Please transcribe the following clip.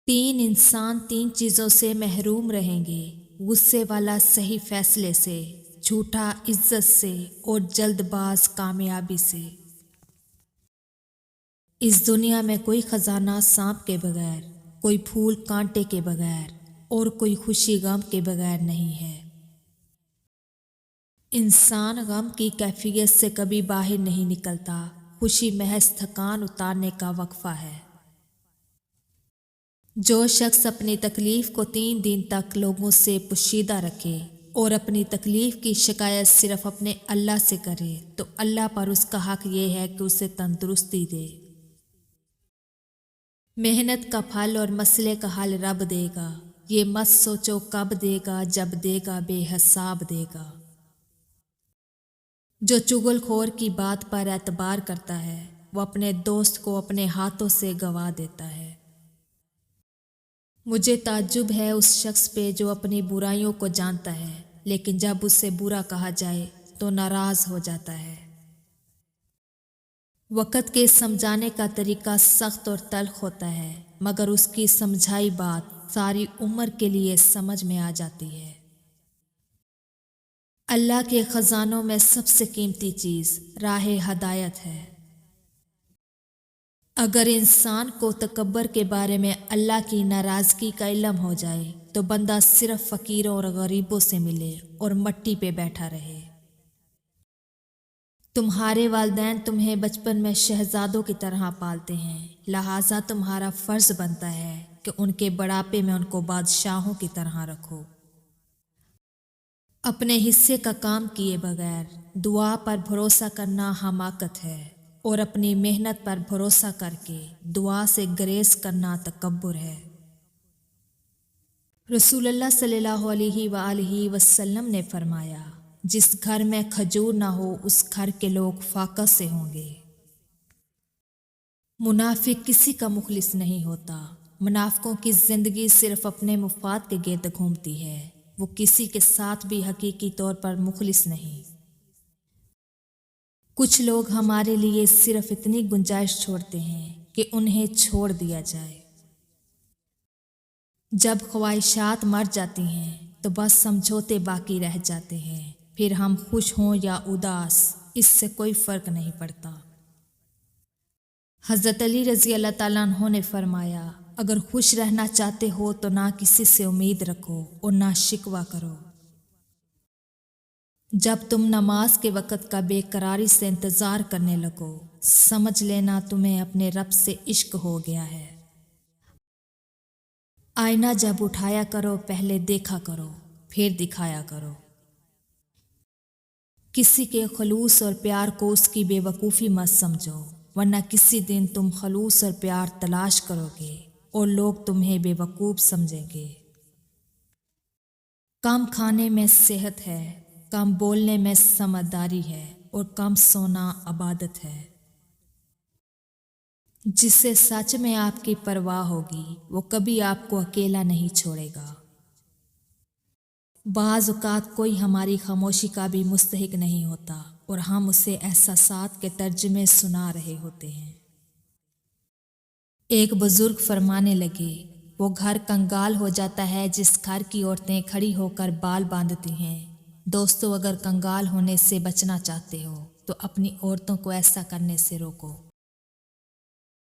تین انسان تین چیزوں سے محروم رہیں گے: غصے والا صحیح فیصلے سے، جھوٹا عزت سے، اور جلد باز کامیابی سے۔ اس دنیا میں کوئی خزانہ سانپ کے بغیر، کوئی پھول کانٹے کے بغیر، اور کوئی خوشی غم کے بغیر نہیں ہے۔ انسان غم کی کیفیت سے کبھی باہر نہیں نکلتا، خوشی محض تھکان اتارنے کا وقفہ ہے۔ جو شخص اپنی تکلیف کو 3 دن تک لوگوں سے پوشیدہ رکھے اور اپنی تکلیف کی شکایت صرف اپنے اللہ سے کرے تو اللہ پر اس کا حق یہ ہے کہ اسے تندرستی دے۔ محنت کا پھل اور مسئلے کا حل رب دے گا، یہ مت سوچو کب دے گا، جب دے گا بے حساب دے گا۔ جو چغل خور کی بات پر اعتبار کرتا ہے وہ اپنے دوست کو اپنے ہاتھوں سے گوا دیتا ہے۔ مجھے تعجب ہے اس شخص پہ جو اپنی برائیوں کو جانتا ہے لیکن جب اس سے برا کہا جائے تو ناراض ہو جاتا ہے۔ وقت کے سمجھانے کا طریقہ سخت اور تلخ ہوتا ہے مگر اس کی سمجھائی بات ساری عمر کے لیے سمجھ میں آ جاتی ہے۔ اللہ کے خزانوں میں سب سے قیمتی چیز راہ ہدایت ہے۔ اگر انسان کو تکبر کے بارے میں اللہ کی ناراضگی کا علم ہو جائے تو بندہ صرف فقیروں اور غریبوں سے ملے اور مٹی پہ بیٹھا رہے۔ تمہارے والدین تمہیں بچپن میں شہزادوں کی طرح پالتے ہیں، لہٰذا تمہارا فرض بنتا ہے کہ ان کے بڑھاپے میں ان کو بادشاہوں کی طرح رکھو۔ اپنے حصے کا کام کیے بغیر دعا پر بھروسہ کرنا حماقت ہے، اور اپنی محنت پر بھروسہ کر کے دعا سے گریز کرنا تکبر ہے۔ رسول اللہ صلی اللہ علیہ وآلہ وسلم نے فرمایا، جس گھر میں کھجور نہ ہو اس گھر کے لوگ فاقہ سے ہوں گے۔ منافق کسی کا مخلص نہیں ہوتا، منافقوں کی زندگی صرف اپنے مفاد کے گرد گھومتی ہے، وہ کسی کے ساتھ بھی حقیقی طور پر مخلص نہیں۔ کچھ لوگ ہمارے لیے صرف اتنی گنجائش چھوڑتے ہیں کہ انہیں چھوڑ دیا جائے۔ جب خواہشات مر جاتی ہیں تو بس سمجھوتے باقی رہ جاتے ہیں، پھر ہم خوش ہوں یا اداس اس سے کوئی فرق نہیں پڑتا۔ حضرت علی رضی اللہ تعالیٰ عنہ نے فرمایا، اگر خوش رہنا چاہتے ہو تو نہ کسی سے امید رکھو اور نہ شکوہ کرو۔ جب تم نماز کے وقت کا بے قراری سے انتظار کرنے لگو سمجھ لینا تمہیں اپنے رب سے عشق ہو گیا ہے۔ آئینہ جب اٹھایا کرو پہلے دیکھا کرو پھر دکھایا کرو۔ کسی کے خلوص اور پیار کو اس کی بے وقوفی مت سمجھو، ورنہ کسی دن تم خلوص اور پیار تلاش کرو گے اور لوگ تمہیں بے وقوف سمجھیں گے۔ کم کھانے میں صحت ہے، کم بولنے میں سمجھداری ہے، اور کم سونا عبادت ہے۔ جس سے سچ میں آپ کی پرواہ ہوگی وہ کبھی آپ کو اکیلا نہیں چھوڑے گا۔ بعض اوقات کوئی ہماری خاموشی کا بھی مستحق نہیں ہوتا اور ہم اسے احساسات کے ترجمے سنا رہے ہوتے ہیں۔ ایک بزرگ فرمانے لگے، وہ گھر کنگال ہو جاتا ہے جس گھر کی عورتیں کھڑی ہو کر بال باندھتی ہیں۔ دوستو، اگر کنگال ہونے سے بچنا چاہتے ہو تو اپنی عورتوں کو ایسا کرنے سے روکو۔